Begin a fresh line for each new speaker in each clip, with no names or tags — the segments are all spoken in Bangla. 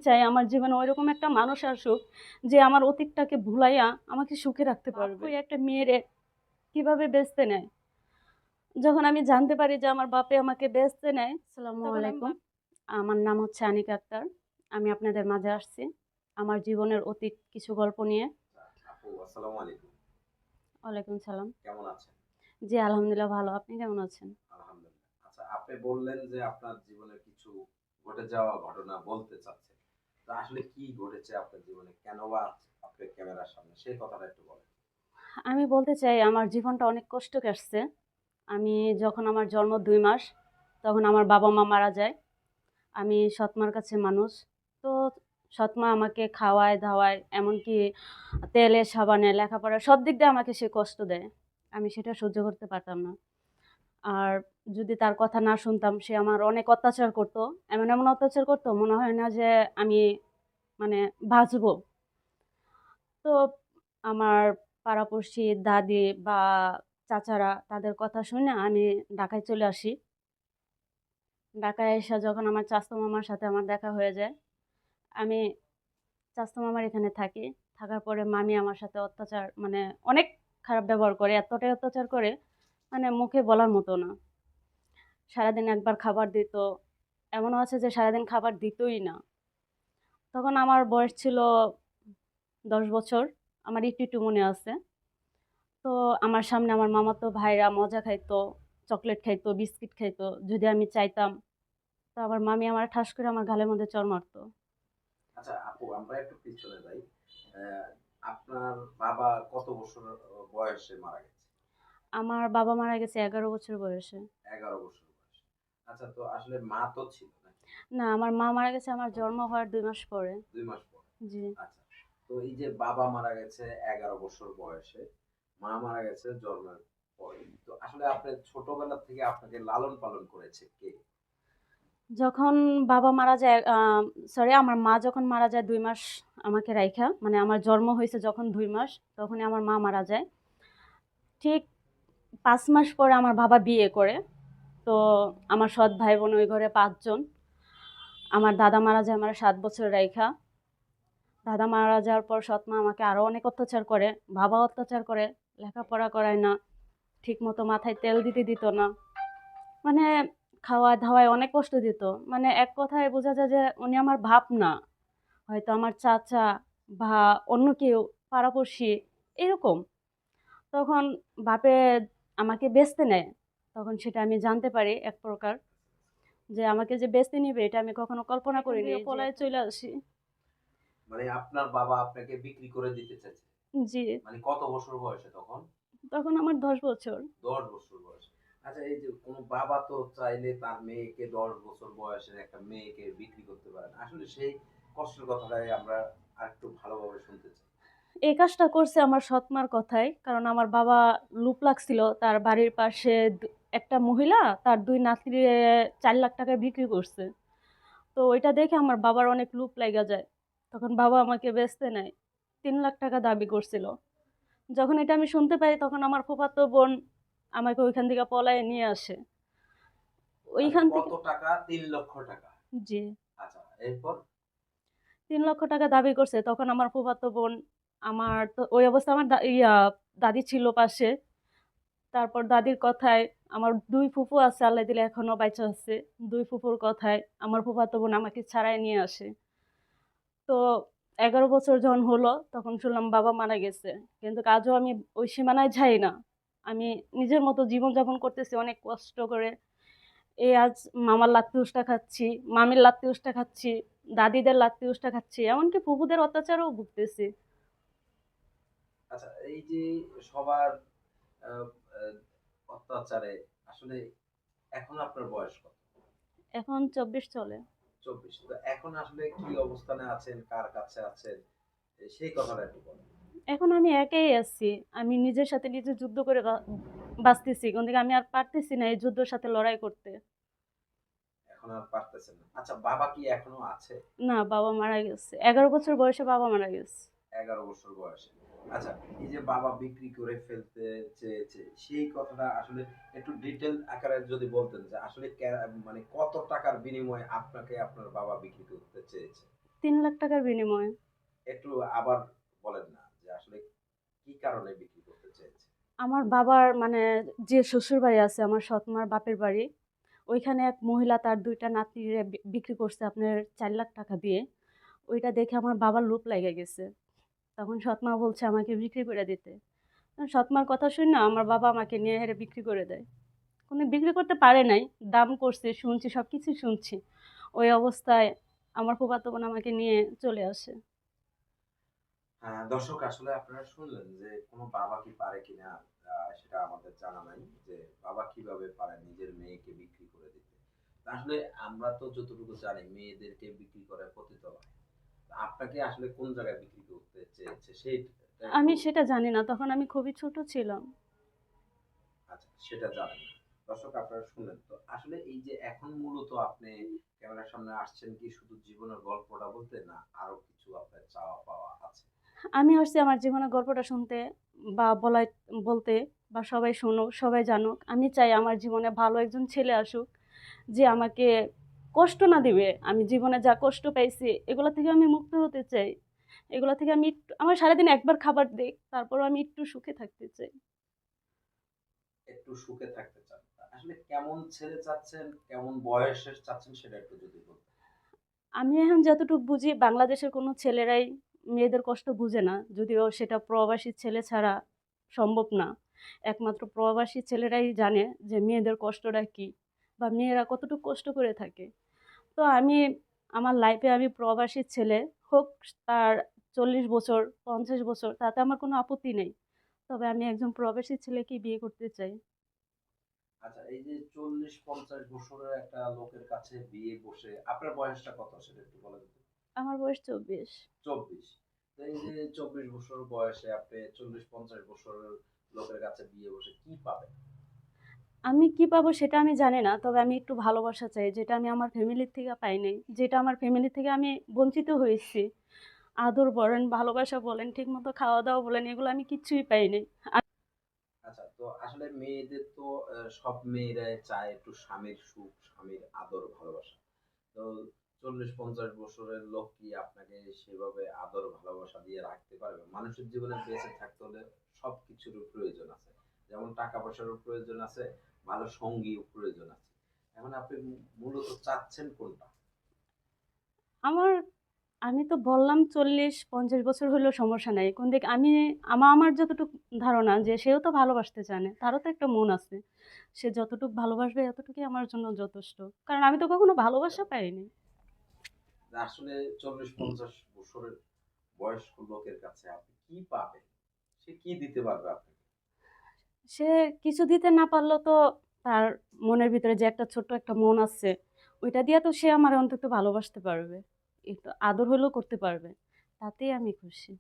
চাই আমার জীবনে ওইরকম একটা মানুষ আসুক যে আমার অতীতটাকে ভুলাইয়া আমাকে সুখে রাখতে পারবে। ওই একটা মেয়েরে কিভাবে বেচতে নেয়, যখন আমি জানতে পারি যে আমার বাপে আমাকে বেচতে নেয়। আসসালামু আলাইকুম, আমার নাম হচ্ছে আনিকা আক্তার। আমি আপনাদের মাঝে আসছি আমার জীবনের অতীত কিছু গল্প নিয়ে।
আপু আসসালামু আলাইকুম।
ওয়ালাইকুম সালাম।
কেমন আছেন?
জি আলহামদুলিল্লাহ ভালো, আপনি কেমন আছেন?
আলহামদুলিল্লাহ। আচ্ছা, আপনি বললেন যে আপনার জীবনের কিছু ঘটে যাওয়া ঘটনা বলতে চাচ্ছেন। তো আসলে কি ঘটেছে আপনার জীবনে? কেন বা আপনি ক্যামেরার সামনে সেই কথাটা একটু বলেন।
আমি বলতে চাই আমার জীবনটা অনেক কষ্ট কাটছে। আমি যখন আমার জন্ম ২ মাস তখন আমার বাবা-মা মারা যায়। আমি সৎমার কাছে মানুষ। তো সৎমা আমাকে খাওয়ায়-দাওয়ায়, এমনকি তেলে সাবানে লেখাপড়া সব দিক দিয়ে আমাকে সে কষ্ট দেয়। আমি সেটা সহ্য করতে পারতাম না। আর যদি তার কথা না শুনতাম, সে আমার অনেক অত্যাচার করত। এমন অত্যাচার করত মনে হয় না যে আমি মানে বাঁচবো। তো আমার পাড়াপড়শি দাদি বা চাচারা তাদের কথা শুনে আমি ঢাকায় চলে আসি। ঢাকায় এসে যখন আমার চাচাতো মামার সাথে আমার দেখা হয়ে যায়, আমি চাচাতো মামার এখানে থাকি। থাকার পরে মামি আমার সাথে অত্যাচার অনেক খারাপ ব্যবহার করে, এতটাই অত্যাচার করে মুখে বলার মতো না। সারাদিন একবার খাবার দিত, এমনও আছে যে সারাদিন খাবার দিতই না। তখন আমার বয়স ছিল ১০ বছর, আমার একটু মনে আছে। তো আমার সামনে আমার মামাতো ভাইরা মজা খাইতো, চকলেট খাইতো, বিস্কিট খাইতো। যদি আমি চাইতাম, তো আমার মামি আমার ঠাস করে আমার গালের মধ্যে চড় মারতো।
আচ্ছা আপু, আমরা একটু পিছনে যাই। আপনার বাবা কত বছর বয়সে মারা গেছে?
আমার বাবা মারা গেছে ১১ বছর বয়সে।
১১ বছর বয়সে। আচ্ছা, তো আসলে মা তো ছিল নাকি?
না, আমার মা মারা গেছে আমার জন্ম হওয়ার ২ মাস পরে।
২ মাস পর।
জি।
আচ্ছা। তো এই যে বাবা মারা গেছে ১১ বছর বয়সে, মা মারা গেছে জন্মের পরে। তো আসলে আপনার ছোটবেলা থেকে আপনাকে লালন পালন করেছে কে?
যখন বাবা মারা যায়, আমার মা যখন মারা যায় ২ মাস আমাকে রাইখা, আমার জন্ম হইছে যখন ২ মাস, তখনই আমার মা মারা যায়। ঠিক ৫ মাস পরে আমার বাবা বিয়ে করে। তো আমার সৎ ভাই-বোন ওই ঘরে ৫ জন। আমার দাদা মারা যায় আমার ৭ বছর রাইখা। দাদা মারা যাওয়ার পর সৎ মা আমাকে আরো অনেক অত্যাচার করে, বাবা অত্যাচার করে, লেখাপড়া করায় না, ঠিকমতো মাথায় তেল দিতে দিত না। মানে খাওয়া-দাওয়ায় অনেক কষ্ট দিত। এক কথায় বোঝা যায় যে উনি আমার বাপ না। হয়তো আমার চাচা বা অন্য কেউ, পাড়াপড়শি এরকম। তখন বাপে আমাকে বেচতে নেয়। তখন সেটা আমি জানতে পারি এক প্রকার যে আমাকে যে বেচতে নিবে এটা আমি কখনো কল্পনা করিনি। পলায়ে চলে আসি।
মানে আপনার বাবা আপনাকে বিক্রি করে দিতে চাইছে।
জি,
মানে কত বছর বয়সে তখন?
তখন আমার ১০ বছর।
১০ বছর বয়সে। আচ্ছা, এই যে কোন বাবা তো চাইলে তার মেয়েকে ১০ বছর বয়সের একটা মেয়েকে বিক্রি করতে পারে না। আসলে সেই কষ্টের কথাটাই আমরা আরেকটু ভালোভাবে শুনতে চাই।
এই কাজটা করছে আমার সৎমার কথায়। কারণ আমার বাবা লুপ লাগছিল তার বাড়ির পাশে একটা মহিলা তার ২ নাতিরে ৳৪,০০,০০০ বিক্রি করছে। তো ওইটা দেখে আমার বাবার অনেক লুপ লাইগা যায়। তখন বাবা আমাকে বেচতে নেয়। ৳৩,০০,০০০ দাবি করছিল। যখন এটা আমি শুনতে পাই তখন আমার ফুফাতো বোন আমাকে ওইখান থেকে পলায়ে নিয়ে আসে।
মানে
ওইখান
কত
থেকে
টাকা? ৳৩,০০,০০০।
জি,
আচ্ছা, এরপর?
৳৩,০০,০০০ দাবি করছে। তখন আমার ফুফাতো বোন, আমার তো ওই অবস্থা, আমার দাদি ছিল পাশে। তারপর দাদির কথায় আমার ২ ফুফু আছে, আল্লাহ দিলে এখনো বাইচা আছে। ২ ফুফুর কথায় আমার ফুফাতো বোন আমাকে ছাড়ায় নিয়ে আসে। তো ১১ বছর যখন হলো তখন শুনলাম বাবা মারা গেছে। কিন্তু আজও আমি ওই সীমানায় যাই না। আমি নিজের মতো জীবনযাপন করতেছি অনেক কষ্ট করে। এই আজ মামার লাত্তি উষ্টা খাচ্ছি, মামির লাত্তি উষ্টা খাচ্ছি, দাদিদের লাত্তি উষ্টা খাচ্ছি। এমনকি ফুফুদের অত্যাচারেও ভুগতেছি।
আচ্ছা, এই যে সবার আ আ অত্যাচারে আসলে এখন আপনার বয়স কত?
এখন ২৪ চলে।
২৪। তো এখন আসলে কি অবস্থানে আছেন? কার কাছে আছেন? সেই কথাটা একটু বলেন।
এখন আমি একাই আছি। আমি নিজের সাথে নিজে যুদ্ধ করে বাঁচতেছি। কোন দিকে আমি আর পারতেছি না এই যুদ্ধের সাথে লড়াই করতে।
এখন আর পারতেছেন না। আচ্ছা, বাবা কি এখনো আছে?
না, বাবা মারা গেছে। ১১ বছর বয়সে বাবা মারা গেছে।
১১ বছর বয়সে। আচ্ছা, এই যে বাবা বিক্রি করে ফেলতে চেয়েছে, সেই কথাটা আসলে একটু ডিটেইল আকারে যদি বলতেন যে আসলে মানে কত টাকার বিনিময়ে আপনাকে আপনার বাবা বিক্রি করতে চেয়েছে?
3 লাখ টাকার বিনিময়ে।
একটু আবার বলেন না যে আসলে কি কারণে বিক্রি করতে চেয়েছে?
আমার বাবার মানে যে শ্বশুরবাড়ি আছে আমার সৎমার বাপের বাড়ি, ওইখানে এক মহিলা তার ২ টা নাতিরে বিক্রি করছে আপনার ৪ লাখ টাকা দিয়ে। ওইটা দেখে আমার বাবার লোভ লাইগা গেছে। তখন সৎমা বলছে আমাকে বিক্রি করে দিতে। সৎমার কথা শুইনা আমার বাবা আমাকে নিয়ে হেরে বিক্রি করে দেয়। কোনো বিক্রি করতে পারে নাই। দাম করছে, শুনছি, সবকিছুই শুনছি। ওই অবস্থায় আমার ফুফাতো বোন আমাকে নিয়ে চলে আসে।
দর্শক আসলে আপনারা শুনলেন যে কোনো বাবা কি পারে কিনা সেটা আমাদের জানা নাই যে বাবা কিভাবে পারে নিজের মেয়েকে বিক্রি করে দিতে। আসলে আমরা তো যতটুকু জানি মেয়েদেরকে বিক্রি করে পতিতালয়। আপনাকে আসলে কোন জায়গায় বিক্রি করতে চেয়েছে সেইটা একটু
আমি সেটা জানি না। তখন আমি খুবই ছোট ছিলাম।
আচ্ছা সেটা জানেন না। দর্শক আপনারা শুনলেন তো আসলে এই যে এখন মূলত আপনি ক্যামেরার সামনে আসছেন কি শুধু জীবনের গল্পটা বলতে না আরো কিছু আপনার চাওয়া পাওয়া আছে?
আমি আসছি আমার জীবনের গল্পটা শুনতে বা বলতে বা সবাই শুনুক, সবাই জানুক। আমি চাই আমার জীবনে ভালো একজন ছেলে আসুক, যে আমাকে কষ্ট না দিবে। আমি জীবনে যা কষ্ট পাইছি, এগুলা থেকে আমি মুক্ত হতে চাই। এগুলা থেকে আমি আমার সারাদিন একবার খাবার দিক, তারপরেও আমি একটু সুখে থাকতে চাই।
একটু সুখে থাকতে চান। আসলে কেমন ছেলে চাচ্ছেন, কেমন বয়সের চাচ্ছেন সেটা একটু যদি বলতেন।
আমি এখন যতটুকু বুঝি বাংলাদেশের কোনো ছেলেরাই মেয়েদের কষ্ট বুঝে না। যদিও সেটা প্রবাসী ছেলে ছাড়া সম্ভব না। একমাত্র প্রবাসী ছেলেরাই জানে যে মেয়েদের কষ্টটা কী বা মেয়েরা কতটুকু কষ্ট করে থাকে। তো আমি আমার লাইফে আমি প্রবাসী ছেলে হোক তার ৪০ বছর, ৫০ বছর তাতে আমার কোনো আপত্তি নেই। তবে আমি একজন প্রবাসী ছেলেকেই বিয়ে করতে চাই।
আচ্ছা এই যে ৪০-৫০ বছরের একটা লোকের কাছে বিয়ে বসে আপনার বয়সটা কত সেটা একটু বলেন তো?
আমার বয়স ২৪।
২৪। তো এই যে ২৪ বছর বয়সে আপনি ৪০-৫০ বছরের লোকের কাছে বিয়ে বসে কি পাবেন?
আমি কি পাবো সেটা আমি জানি না। তবে আমি একটু ভালোবাসা চাই, যেটা আমি আমার ফ্যামিলির থেকে পাই নাই। যেটা আমার ফ্যামিলি থেকে আমি বঞ্চিত হয়েছি। আদর বলেন, ভালোবাসা বলেন, ঠিকমতো খাওয়া-দাওয়া বলেন, এগুলো আমি কিচ্ছুই পাই নাই।
আচ্ছা তো আসলে মেয়েদের তো সব মেয়েরাই চায় একটু স্বামীর সুখ, স্বামীর আদর, ভালোবাসা। তো ৪০-৫০ বছরের লোক কি আপনাকে সেভাবে আদর ভালোবাসা দিয়ে রাখতে পারবে? মানুষের জীবনে বেঁচে থাকতে হলে সবকিছুরই প্রয়োজন আছে। যেমন টাকা পয়সারও প্রয়োজন আছে, ভালো সঙ্গীও প্রয়োজন আছে। এখন আপনি মূলত চাচ্ছেন কোনটা?
আমার আমি তো বললাম ৪০-৫০ বছর হইলেও সমস্যা নাই। কোন দিক আমি আমার যতটুকু ধারণা যে সেও তো ভালোবাসতে জানে। তারও তো একটা মন আছে। সে যতটুকু ভালোবাসবে এতটুকুই আমার জন্য যথেষ্ট। কারণ আমি তো কখনো ভালোবাসা পাইনি।
যে আসলে ৪০-৫০ বছরের বয়স্ক লোকের কাছে আপনি কি পাবেন? সে কি দিতে পারবে আপনাকে?
সে কিছু দিতে না পারলেও তো তার মনের ভিতরে যে একটা ছোট্ট একটা মন আছে, ওইটা দিয়ে তো সে আমারে অন্তত ভালোবাসতে পারবে। একটু আদর হইলেও করতে পারবে। তাতেই আমি খুশি।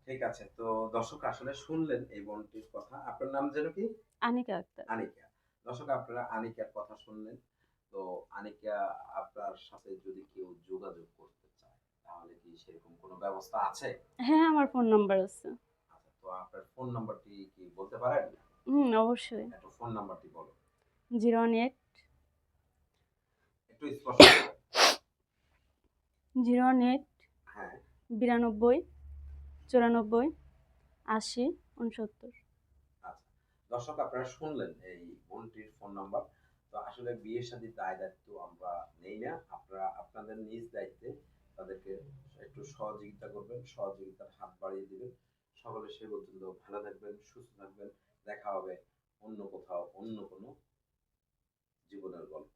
ঠিক আছে। তো দর্শক আসলে শুনলেন এই বোনটির কথা। আপনার নাম যেন কি?
আনিকা আক্তার।
আনিকা। দর্শক আপনারা আনিকার কথা শুনলেন। তো আনিকা আপনার সাথে যদি কেউ যোগাযোগ করতে চায়, তাহলে কি সেরকম কোনো ব্যবস্থা আছে?
হ্যাঁ, আমার ফোন নাম্বার আছে।
আচ্ছা, তো আপনার ফোন নাম্বারটি কি বলতে পারেন?
অবশ্যই।
একটু ফোন নাম্বারটি বলুন।
018
একটু স্পষ্ট করে।
018
হ্যাঁ,
92 94 80 69।
আচ্ছা। দর্শক আপনারা শুনলেন এই বোনটির ফোন নাম্বার। তো আসলে বিয়ে-শাদীর দায়-দায়িত্ব আমরা নেই না। আপনারা আপনাদের নিজ দায়িত্বে তাদেরকে একটু সহযোগিতা করবেন, সহযোগিতার হাত বাড়িয়ে দিবেন। সকলে সে পর্যন্ত ভালো থাকবেন, সুস্থ থাকবেন। দেখা হবে অন্য কোথাও, অন্য কোনো জীবনের গল্পে।